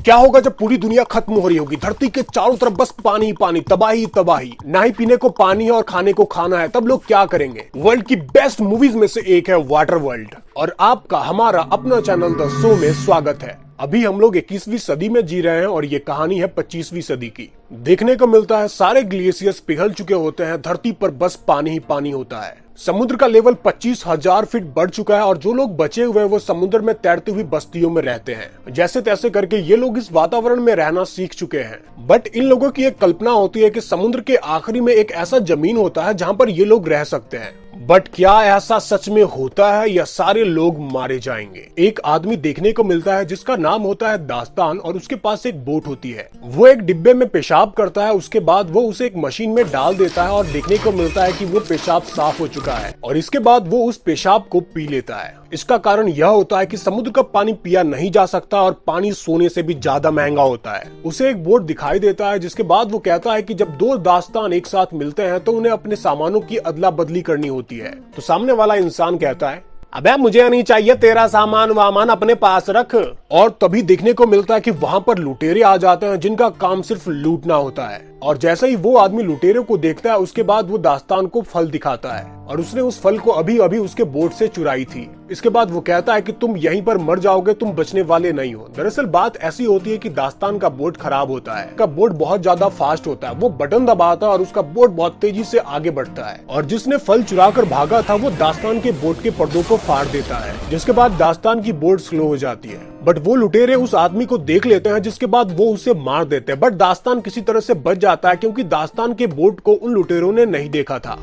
क्या होगा जब पूरी दुनिया खत्म हो रही होगी, धरती के चारों तरफ बस पानी ही पानी, तबाही तबाही, ना ही पीने को पानी है और खाने को खाना है, तब लोग क्या करेंगे। वर्ल्ड की बेस्ट मूवीज में से एक है वाटर वर्ल्ड और आपका हमारा अपना चैनल द शो में स्वागत है। अभी हम लोग 21वीं सदी में जी रहे हैं और ये कहानी है 25वीं सदी की। देखने को मिलता है सारे ग्लेशियर्स पिघल चुके होते हैं, धरती पर बस पानी ही पानी होता है। समुद्र का लेवल 25,000 फीट बढ़ चुका है और जो लोग बचे हुए हैं वो समुद्र में तैरती हुई बस्तियों में रहते हैं। जैसे तैसे करके ये लोग इस वातावरण में रहना सीख चुके हैं। बट इन लोगों की एक कल्पना होती है कि समुद्र के आखिरी में एक ऐसा जमीन होता है जहाँ पर ये लोग रह सकते हैं। बट क्या ऐसा सच में होता है या सारे लोग मारे जाएंगे। एक आदमी देखने को मिलता है जिसका नाम होता है दास्तान और उसके पास एक बोट होती है। वो एक डिब्बे में पेशाब करता है, उसके बाद वो उसे एक मशीन में डाल देता है और देखने को मिलता है कि वो पेशाब साफ हो चुका है और इसके बाद वो उस पेशाब को पी लेता है। इसका कारण यह होता है कि समुद्र का पानी पिया नहीं जा सकता और पानी सोने से भी ज्यादा महंगा होता है। उसे एक बोट दिखाई देता है जिसके बाद वो कहता है कि जब दो दास्तान एक साथ मिलते हैं तो उन्हें अपने सामानों की अदला बदली करनी होती है। तो सामने वाला इंसान कहता है, अबे मुझे नहीं चाहिए तेरा सामान वामान, अपने पास रख। और तभी देखने को मिलता है कि वहाँ पर लुटेरे आ जाते हैं जिनका काम सिर्फ लूटना होता है। और जैसे ही वो आदमी लुटेरे को देखता है उसके बाद वो दास्तान को फल दिखाता है और उसने उस फल को अभी अभी उसके बोट से चुराई थी। इसके बाद वो कहता है कि तुम यहीं पर मर जाओगे, तुम बचने वाले नहीं हो। दरअसल बात ऐसी होती है कि दास्तान का बोट खराब होता है। उसका बोट बहुत ज्यादा फास्ट होता है, वो बटन दबाता है और उसका बोट बहुत तेजी से आगे बढ़ता है और जिसने फल चुरा कर भागा था वो दास्तान के बोट के पर्दों को फाड़ देता है, जिसके बाद दास्तान की बोट स्लो हो जाती है। बट वो लुटेरे उस आदमी को देख लेते हैं जिसके बाद वो उसे मार देते हैं। बट दास्तान किसी तरह से बच जाता है क्योंकि दास्तान के बोट को उन लुटेरों ने नहीं देखा था।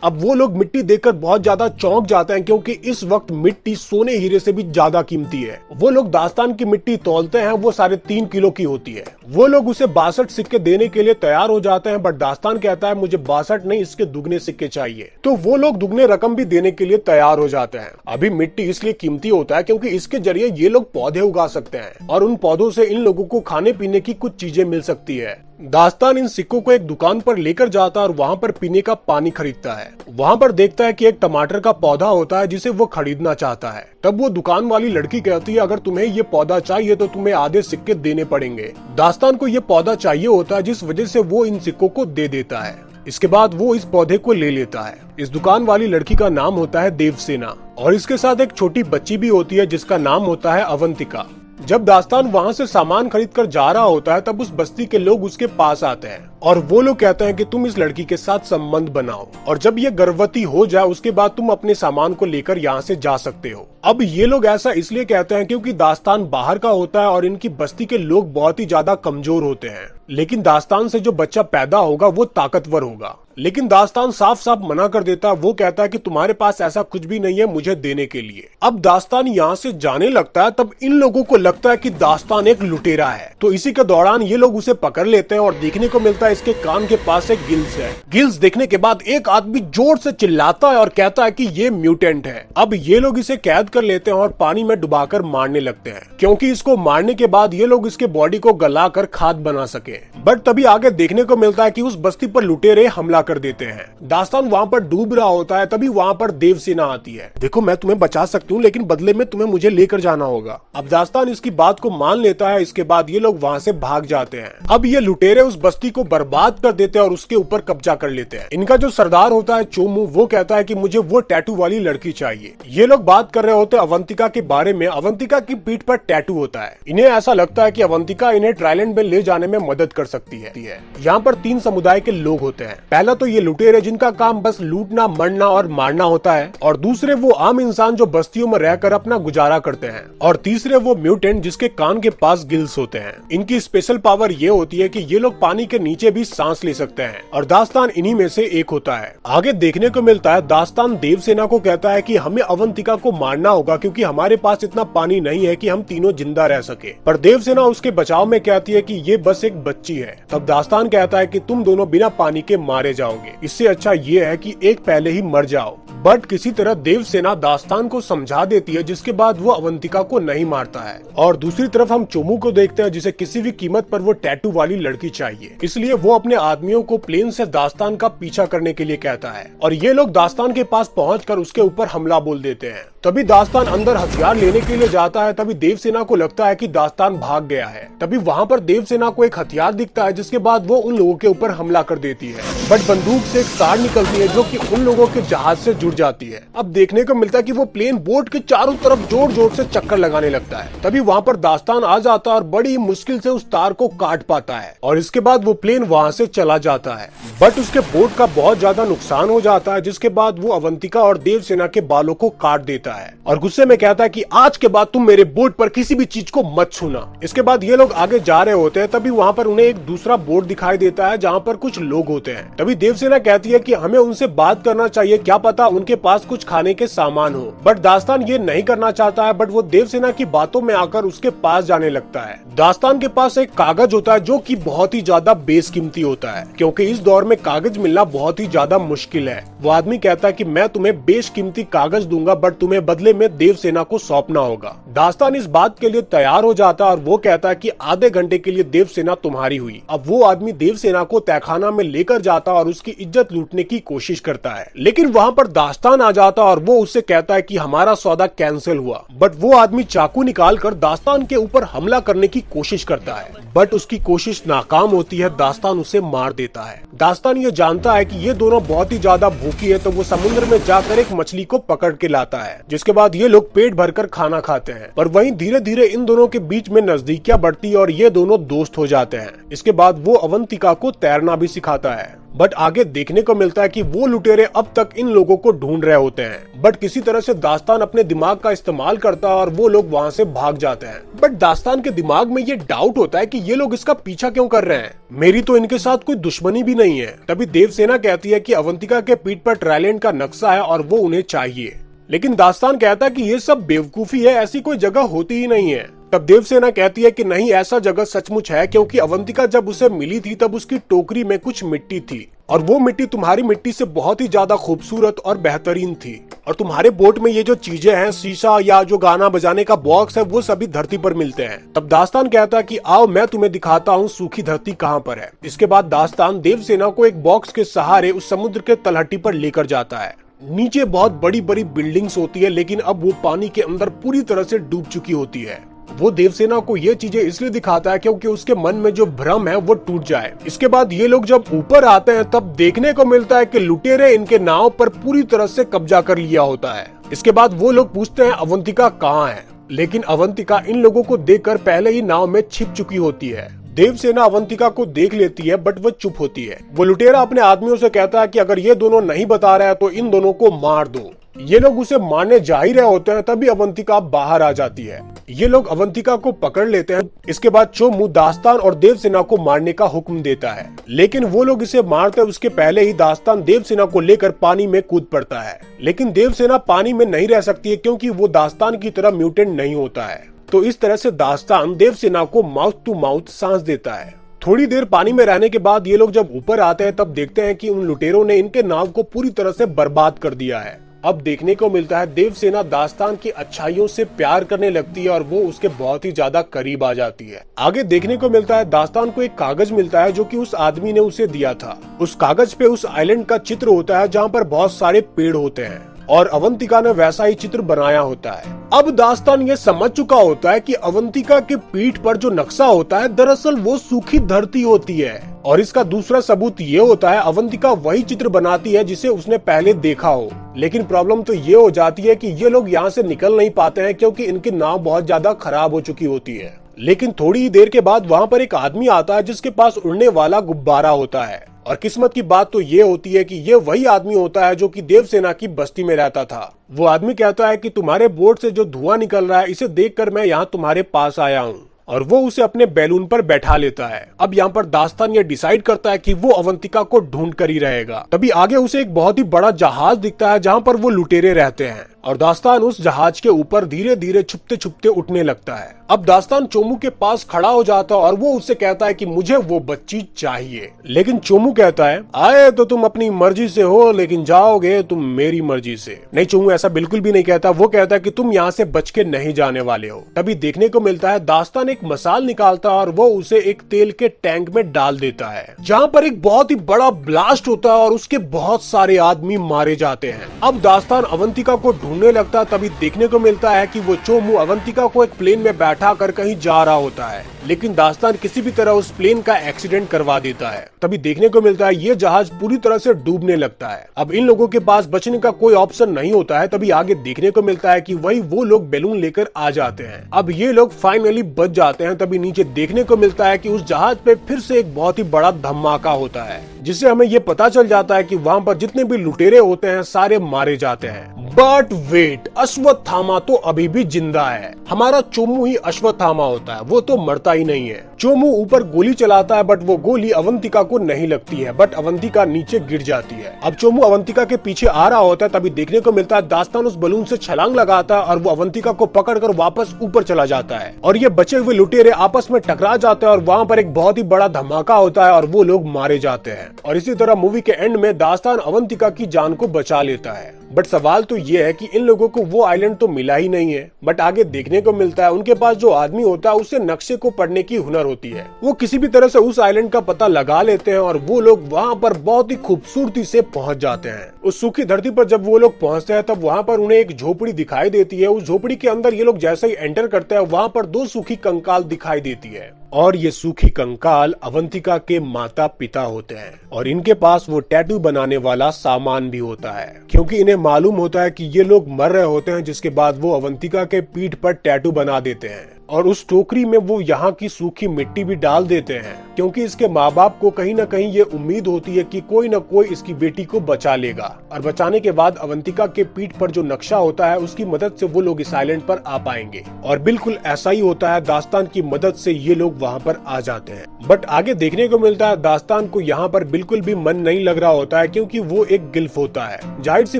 अब वो लोग मिट्टी देखकर बहुत ज्यादा चौंक जाते हैं क्योंकि इस वक्त मिट्टी सोने हीरे से भी ज्यादा कीमती है। वो लोग दास्तान की मिट्टी तौलते हैं, वो 3.5 किलो की होती है। वो लोग उसे 62 सिक्के देने के लिए तैयार हो जाते हैं, बट दास्तान कहता है मुझे 62 नहीं, इसके दुगने सिक्के चाहिए। तो वो लोग दुगने रकम भी देने के लिए तैयार हो जाते हैं। अभी मिट्टी इसलिए कीमती होता है क्योंकि इसके जरिए ये लोग पौधे उगा सकते हैं और उन पौधों से इन लोगों को खाने पीने की कुछ चीजें मिल सकती है। दास्तान इन सिक्कों को एक दुकान पर लेकर जाता है और वहाँ पर पीने का पानी खरीदता है। वहाँ पर देखता है कि एक टमाटर का पौधा होता है जिसे वो खरीदना चाहता है। तब वो दुकान वाली लड़की कहती है अगर तुम्हें ये पौधा चाहिए तो तुम्हें आधे सिक्के देने पड़ेंगे। दास्तान को ये पौधा चाहिए होता है जिस वजह से वो इन सिक्कों को दे देता है। इसके बाद वो इस पौधे को ले लेता है। इस दुकान वाली लड़की का नाम होता है देवसेना और इसके साथ एक छोटी बच्ची भी होती है जिसका नाम होता है अवंतिका। जब दास्तान वहाँ से सामान खरीद कर जा रहा होता है तब उस बस्ती के लोग उसके पास आते हैं और वो लोग कहते हैं कि तुम इस लड़की के साथ संबंध बनाओ और जब ये गर्भवती हो जाए उसके बाद तुम अपने सामान को लेकर यहाँ से जा सकते हो। अब ये लोग ऐसा इसलिए कहते हैं क्योंकि दास्तान बाहर का होता है और इनकी बस्ती के लोग बहुत ही ज्यादा कमजोर होते हैं, लेकिन दास्तान से जो बच्चा पैदा होगा वो ताकतवर होगा। लेकिन दास्तान साफ साफ मना कर देता है, वो कहता है कि तुम्हारे पास ऐसा कुछ भी नहीं है मुझे देने के लिए। अब दास्तान यहाँ से जाने लगता है तब इन लोगों को लगता है कि दास्तान एक लुटेरा है, तो इसी के दौरान ये लोग उसे पकड़ लेते हैं और देखने को मिलता है इसके कान के पास एक गिल्स है। गिल्स देखने के बाद एक आदमी जोर से चिल्लाता है और कहता है कि ये म्यूटेंट है। अब ये लोग इसे कैद कर लेते हैं और पानी में डुबाकर मारने लगते हैं क्योंकि इसको मारने के बाद ये लोग इसके बॉडी को गलाकर खाद बना सके। बट तभी आगे देखने को मिलता है कि उस बस्ती पर लुटेरे हमला कर देते हैं। दास्तान वहाँ पर डूब रहा होता है, तभी वहाँ पर देवसेना आती है। देखो मैं तुम्हें बचा सकती हूँ लेकिन बदले में तुम्हें मुझे लेकर जाना होगा। अब दास्तान इसकी बात को मान लेता है। इसके बाद ये लोग वहाँ से भाग जाते हैं। अब ये लुटेरे उस बस्ती को बर्बाद कर देते हैं और उसके ऊपर कब्जा कर लेते हैं। इनका जो सरदार होता है चोमू, वो कहता है कि मुझे वो टैटू वाली लड़की चाहिए। ये लोग बात कर रहे होते हैं अवंतिका के बारे में। अवंतिका की पीठ पर टैटू होता है। इन्हें ऐसा लगता है कि अवंतिका इन्हें ट्राइलैंड में ले जाने में मदद कर सकती है। यहाँ पर 3 समुदाय के लोग होते हैं। पहला तो ये लुटेरे जिनका काम बस लूटना, मरना और मारना होता है, और दूसरे वो आम इंसान जो बस्तियों में रहकर अपना गुजारा करते हैं, और तीसरे वो म्यूटेंट जिसके कान के पास गिल्स होते हैं। इनकी स्पेशल पावर ये होती है कि ये लोग पानी के नीचे भी सांस ले सकते हैं और दास्तान इन्हीं में से एक होता है। आगे देखने को मिलता है दास्तान देवसेना को कहता है कि हमें अवंतिका को मारना होगा क्योंकि हमारे पास इतना पानी नहीं है कि हम तीनों जिंदा रह सके। पर देवसेना उसके बचाव में कहती है कि ये बस एक बच्ची है। तब दास्तान कहता है कि तुम दोनों बिना पानी के मारे जाओगे, इससे अच्छा ये है कि एक पहले ही मर जाओ। बट किसी तरह देवसेना दास्तान को समझा देती है जिसके बाद वो अवंतिका को नहीं मारता है। और दूसरी तरफ हम चोमू को देखते हैं जिसे किसी भी कीमत पर वो टैटू वाली लड़की चाहिए, इसलिए वो अपने आदमियों को प्लेन से दास्तान का पीछा करने के लिए कहता है और ये लोग दास्तान के पास पहुंचकर उसके ऊपर हमला बोल देते हैं। तभी दास्तान अंदर हथियार लेने के लिए जाता है। तभी देवसेना को लगता है कि दास्तान भाग गया है। तभी वहाँ पर देवसेना को एक हथियार दिखता है, जिसके बाद वो उन लोगों के ऊपर हमला कर देती है। बट बंदूक से एक तार निकलती है जो कि उन लोगों के जहाज से जुड़ जाती है। अब देखने को मिलता है कि वो प्लेन बोट के चारों तरफ जोर जोर से चक्कर लगाने लगता है। तभी वहाँ पर दास्तान आ जाता है और बड़ी मुश्किल से उस तार को काट पाता है और इसके बाद वो प्लेन वहाँ से चला जाता है। बट उसके बोट का बहुत ज्यादा नुकसान हो जाता है, जिसके बाद वो अवंतिका और देवसेना के बालों को काट देता है और गुस्से में कहता है कि आज के बाद तुम मेरे बोट पर किसी भी चीज को मत छूना। इसके बाद ये लोग आगे जा रहे होते हैं। तभी वहाँ पर उन्हें एक दूसरा बोट दिखाई देता है जहाँ पर कुछ लोग होते हैं। तभी देवसेना कहती है कि हमें उनसे बात करना चाहिए, क्या पता उनके पास कुछ खाने के सामान हो। बट दास्तान ये नहीं करना चाहता है, बट वो देवसेना की बातों में आकर उसके पास जाने लगता है। दास्तान के पास एक कागज होता है जो कि बहुत ही ज्यादा बेशकीमती होता है, क्योंकि इस दौर में कागज मिलना बहुत ही ज्यादा मुश्किल है। वो आदमी कहता है कि मैं तुम्हें बेशकीमती कागज दूंगा, बट तुम्हें बदले में देवसेना को सौंपना होगा। दास्तान इस बात के लिए तैयार हो जाता है और वो कहता है कि आधे घंटे के लिए देवसेना तुम्हारी हुई। अब वो आदमी देवसेना को तहखाना में लेकर जाता और उसकी इज्जत लूटने की कोशिश करता है, लेकिन वहाँ पर दास्तान आ जाता और वो उससे कहता है कि हमारा सौदा कैंसिल हुआ। बट वो आदमी चाकू निकाल कर दास्तान के ऊपर हमला करने की कोशिश करता है, बट उसकी कोशिश नाकाम होती है। दास्तान उसे मार देता है। दास्तान ये जानता है कि ये दोनों बहुत ही ज्यादा भूखी है, तो वो समुद्र में जाकर एक मछली को पकड़ के लाता है, जिसके बाद ये लोग पेट भरकर खाना खाते हैं। पर वहीं धीरे धीरे इन दोनों के बीच में नजदीकियां बढ़ती है और ये दोनों दोस्त हो जाते हैं। इसके बाद वो अवंतिका को तैरना भी सिखाता है। बट आगे देखने को मिलता है कि वो लुटेरे अब तक इन लोगों को ढूंढ रहे होते हैं, बट किसी तरह से दास्तान अपने दिमाग का इस्तेमाल करता है और वो लोग वहाँ से भाग जाते हैं। बट दास्तान के दिमाग में ये डाउट होता है कि ये लोग इसका पीछा क्यों कर रहे हैं, मेरी तो इनके साथ कोई दुश्मनी भी नहीं है। तभी देवसेना कहती है कि अवंतिका के पीठ पर ट्राइलेंड का नक्शा है और वो उन्हें चाहिए, लेकिन दास्तान कहता है कि ये सब बेवकूफी है, ऐसी कोई जगह होती ही नहीं है। तब देवसेना कहती है कि नहीं, ऐसा जगह सचमुच है, क्योंकि अवंतिका जब उसे मिली थी तब उसकी टोकरी में कुछ मिट्टी थी और वो मिट्टी तुम्हारी मिट्टी से बहुत ही ज्यादा खूबसूरत और बेहतरीन थी। और तुम्हारे बोट में ये जो चीजें हैं, शीशा या जो गाना बजाने का बॉक्स है, वो सभी धरती पर मिलते हैं। तब दास्तान कहता है कि आओ मैं तुम्हें दिखाता हूँ सूखी धरती कहाँ पर है। इसके बाद दास्तान देवसेना को एक बॉक्स के सहारे उस समुद्र के तलहटी पर लेकर जाता है। नीचे बहुत बड़ी बड़ी बिल्डिंग्स होती है, लेकिन अब वो पानी के अंदर पूरी तरह से डूब चुकी होती है। वो देवसेना को ये चीजें इसलिए दिखाता है क्योंकि उसके मन में जो भ्रम है वो टूट जाए। इसके बाद ये लोग जब ऊपर आते हैं तब देखने को मिलता है कि लुटेरे इनके नाव पर पूरी तरह से कब्जा कर लिया होता है। इसके बाद वो लोग पूछते हैं अवंतिका कहाँ है, लेकिन अवंतिका इन लोगों को देखकर पहले ही नाव में छिप चुकी होती है। देवसेना अवंतिका को देख लेती है, बट वो चुप होती है। वो लुटेरा अपने आदमियों से कहता है कि अगर ये दोनों नहीं बता रहे हैं तो इन दोनों को मार दो। ये लोग उसे मारने जा ही रहे होते हैं, तभी अवंतिका बाहर आ जाती है। ये लोग अवंतिका को पकड़ लेते हैं। इसके बाद चोमू दास्तान और देवसेना को मारने का हुक्म देता है, लेकिन वो लोग इसे मारते उसके पहले ही दास्तान देवसेना को लेकर पानी में कूद पड़ता है। लेकिन देवसेना पानी में नहीं रह सकती है, क्योंकि वो दास्तान की तरह म्यूटेंट नहीं होता है। तो इस तरह से दास्तान देवसेना को माउथ टू माउथ सांस देता है। थोड़ी देर पानी में रहने के बाद ये लोग जब ऊपर आते हैं तब देखते हैं कि उन लुटेरों ने इनके नाव को पूरी तरह से बर्बाद कर दिया है। अब देखने को मिलता है देवसेना दास्तान की अच्छाइयों से प्यार करने लगती है और वो उसके बहुत ही ज्यादा करीब आ जाती है। आगे देखने को मिलता है दास्तान को एक कागज मिलता है जो कि उस आदमी ने उसे दिया था। उस कागज पे उस आइलैंड का चित्र होता है जहाँ पर बहुत सारे पेड़ होते हैं और अवंतिका ने वैसा ही चित्र बनाया होता है। अब दास्तान ये समझ चुका होता है कि अवंतिका के पीठ पर जो नक्शा होता है दरअसल वो सूखी धरती होती है, और इसका दूसरा सबूत ये होता है अवंतिका वही चित्र बनाती है जिसे उसने पहले देखा हो। लेकिन प्रॉब्लम तो ये हो जाती है कि ये लोग यहाँ से निकल नहीं पाते हैं, क्योंकि इनकी नाव बहुत ज्यादा खराब हो चुकी होती है। लेकिन थोड़ी ही देर के बाद वहाँ पर एक आदमी आता है जिसके पास उड़ने वाला गुब्बारा होता है, और किस्मत की बात तो ये होती है कि ये वही आदमी होता है जो कि देवसेना की बस्ती में रहता था। वो आदमी कहता है कि तुम्हारे बोट से जो धुआं निकल रहा है इसे देखकर मैं यहाँ तुम्हारे पास आया हूँ, और वो उसे अपने बैलून पर बैठा लेता है। अब यहाँ पर दास्तान ये डिसाइड करता है कि वो अवंतिका को ढूंढ कर ही रहेगा। तभी आगे उसे एक बहुत ही बड़ा जहाज दिखता है जहाँ पर वो लुटेरे रहते हैं। और दास्तान उस जहाज के ऊपर धीरे धीरे छुपते छुपते उठने लगता है। अब दास्तान चोमू के पास खड़ा हो जाता है और वो उससे कहता है कि मुझे वो बच्ची चाहिए। लेकिन चोमू कहता है, आए तो तुम अपनी मर्जी से हो लेकिन जाओगे तुम मेरी मर्जी से। नहीं, चोमू ऐसा बिल्कुल भी नहीं कहता। वो कहता है कि तुम यहाँ से बच के नहीं जाने वाले हो। तभी देखने को मिलता है दास्तान एक मसाल निकालता है और वो उसे एक तेल के टैंक में डाल देता है, जहाँ पर एक बहुत ही बड़ा ब्लास्ट होता है और उसके बहुत सारे आदमी मारे जाते हैं। अब दास्तान अवंतिका को ढूंढने लगता है। तभी देखने को मिलता है कि वो चोमू अवंतिका को एक प्लेन में बैठा कर कहीं जा रहा होता है, लेकिन दास्तान किसी भी तरह उस प्लेन का एक्सीडेंट करवा देता है। तभी देखने को मिलता है ये जहाज पूरी तरह से डूबने लगता है। अब इन लोगों के पास बचने का कोई ऑप्शन नहीं होता है। तभी आगे देखने को मिलता है कि वही वो लोग बैलून लेकर आ जाते हैं। अब ये लोग फाइनली बच जाते हैं। तभी नीचे देखने को मिलता है कि उस जहाज पे फिर से एक बहुत ही बड़ा धमाका होता है, जिससे हमें ये पता चल जाता है कि वहाँ पर जितने भी लुटेरे होते हैं सारे मारे जाते हैं। बट वेट, अश्वत्थामा तो अभी भी जिंदा है। हमारा चोमू ही अश्वत्थामा होता है, वो तो मरता ही नहीं है। चोमू ऊपर गोली चलाता है बट वो गोली अवंतिका को नहीं लगती है, बट अवंतिका नीचे गिर जाती है। अब चोमू अवंतिका के पीछे आ रहा होता है। तभी देखने को मिलता है दास्तान उस बलून से छलांग लगाता है और वो अवंतिका को पकड़कर वापस ऊपर चला जाता है और ये बचे हुए लुटेरे आपस में टकरा जाते हैं और वहाँ पर एक बहुत ही बड़ा धमाका होता है और वो लोग मारे जाते हैं। और इसी तरह मूवी के एंड में दास्तान अवंतिका की जान को बचा लेता है। बट सवाल तो ये है कि इन लोगों को वो आइलैंड तो मिला ही नहीं है। बट आगे देखने को मिलता है उनके पास जो आदमी होता है उसे नक्शे को पढ़ने की हुनर होती है। वो किसी भी तरह से उस आइलैंड का पता लगा लेते हैं और वो लोग वहाँ पर बहुत ही खूबसूरती से पहुँच जाते हैं। उस सूखी धरती पर जब वो लोग पहुँचते हैं तब वहाँ पर उन्हें एक झोपड़ी दिखाई देती है। उस झोपड़ी के अंदर ये लोग जैसे ही एंटर करते हैं वहाँ पर 2 सूखी कंकाल दिखाई देती है और ये सूखी कंकाल अवंतिका के माता पिता होते हैं और इनके पास वो टैटू बनाने वाला सामान भी होता है, क्योंकि इन्हें मालूम होता है कि ये लोग मर रहे होते हैं, जिसके बाद वो अवंतिका के पीठ पर टैटू बना देते हैं और उस टोकरी में वो यहाँ की सूखी मिट्टी भी डाल देते हैं, क्योंकि इसके माँ बाप को कहीं न कहीं ये उम्मीद होती है कि कोई न कोई इसकी बेटी को बचा लेगा। और बचाने के बाद अवंतिका के पीठ पर जो नक्शा होता है उसकी मदद से वो लोग इस आइलैंड पर आ पाएंगे और बिल्कुल ऐसा ही होता है। दास्तान की मदद से ये लोग वहाँ पर आ जाते हैं। बट आगे देखने को मिलता है दास्तान को यहाँ पर बिल्कुल भी मन नहीं लग रहा होता है, क्योंकि वो एक गिल्फ होता है। जाहिर सी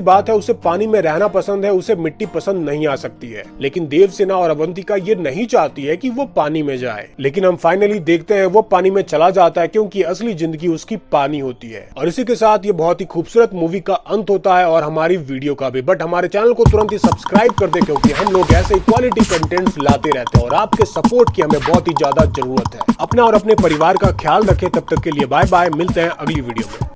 बात है उसे पानी में रहना पसंद है, उसे मिट्टी पसंद नहीं आ सकती है। लेकिन देवसेना और अवंतिका ये नहीं चाहती है कि वो पानी में जाए। लेकिन हम फाइनली देखते हैं वो पानी में चला जाता है, क्योंकि असली जिंदगी उसकी पानी होती है। और इसी के साथ ये बहुत ही खूबसूरत मूवी का अंत होता है और हमारी वीडियो का भी। बट हमारे चैनल को तुरंत ही सब्सक्राइब कर दे, क्योंकि हम लोग ऐसे क्वालिटी कंटेंट्स लाते रहते हैं और आपके सपोर्ट की हमें बहुत ही ज्यादा जरूरत है। अपना और अपने परिवार का ख्याल रखें। तब तक के लिए बाय बाय, मिलते हैं अगली वीडियो में।